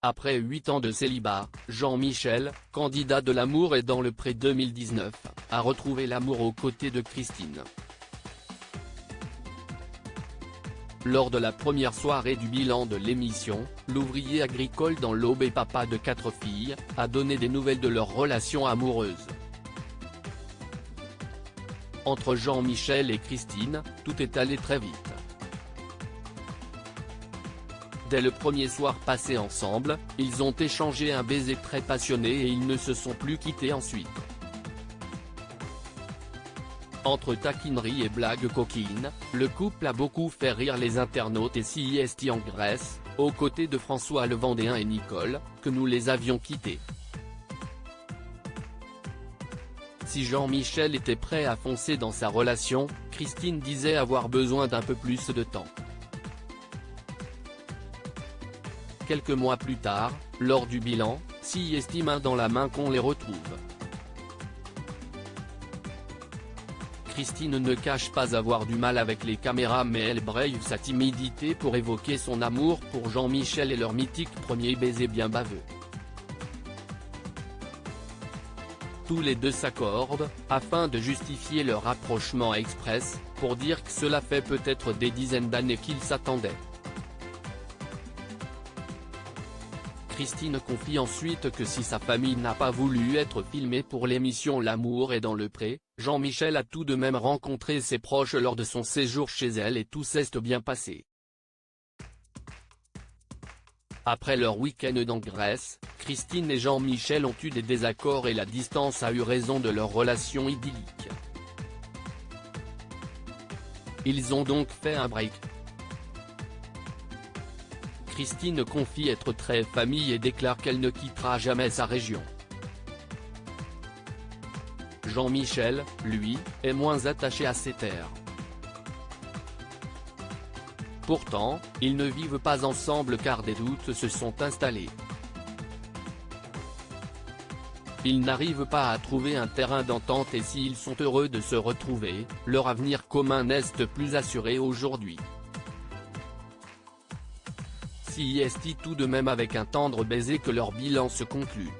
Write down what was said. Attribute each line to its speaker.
Speaker 1: Après 8 ans de célibat, Jean-Michel, candidat de l'Amour et dans le Pré 2019, a retrouvé l'amour aux côtés de Christine. Lors de la première soirée du bilan de l'émission, l'ouvrier agricole dans l'Aube et papa de 4 filles, a donné des nouvelles de leur relation amoureuse. Entre Jean-Michel et Christine, tout est allé très vite. Dès le premier soir passé ensemble, ils ont échangé un baiser très passionné et ils ne se sont plus quittés ensuite. Entre taquineries et blagues coquines, le couple a beaucoup fait rire les internautes et CIST en Grèce, aux côtés de François le Vendéen et Nicole, que nous les avions quittés. Si Jean-Michel était prêt à foncer dans sa relation, Christine disait avoir besoin d'un peu plus de temps. Quelques mois plus tard, lors du bilan, CIST main dans la main qu'on les retrouve. Christine ne cache pas avoir du mal avec les caméras mais elle brave sa timidité pour évoquer son amour pour Jean-Michel et leur mythique premier baiser bien baveux. Tous les deux s'accordent, afin de justifier leur rapprochement express, pour dire que cela fait peut-être des dizaines d'années qu'ils s'attendaient. Christine confie ensuite que si sa famille n'a pas voulu être filmée pour l'émission L'Amour est dans le Pré, Jean-Michel a tout de même rencontré ses proches lors de son séjour chez elle et tout s'est bien passé. Après leur week-end en Grèce, Christine et Jean-Michel ont eu des désaccords et la distance a eu raison de leur relation idyllique. Ils ont donc fait un break. Christine confie être très famille et déclare qu'elle ne quittera jamais sa région. Jean-Michel, lui, est moins attaché à ses terres. Pourtant, ils ne vivent pas ensemble car des doutes se sont installés. Ils n'arrivent pas à trouver un terrain d'entente et s'ils sont heureux de se retrouver, leur avenir commun n'est plus assuré aujourd'hui. CIST tout de même avec un tendre baiser que leur bilan se conclut.